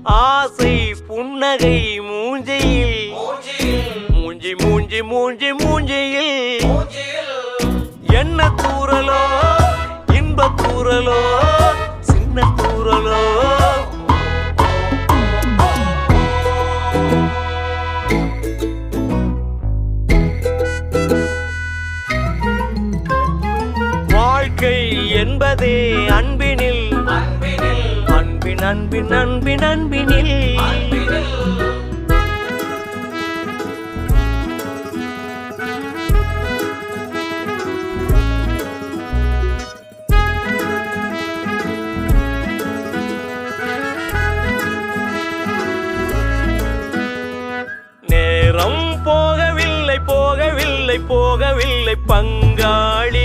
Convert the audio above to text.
ஆசை புன்னகை மூஞ்சியில் மூஞ்சி மூஞ்சி மூஞ்சி மூஞ்சியில் என்ன தூரலோ இன்ப தூரலோ சின்ன தூரலோ வாழ்க்கை என்பதே அன்பினில் அன்பின் அன்பின் அன்பின் அன்பினில் நேரம் போகவில்லை போகவில்லை போகவில்லை பங்காளி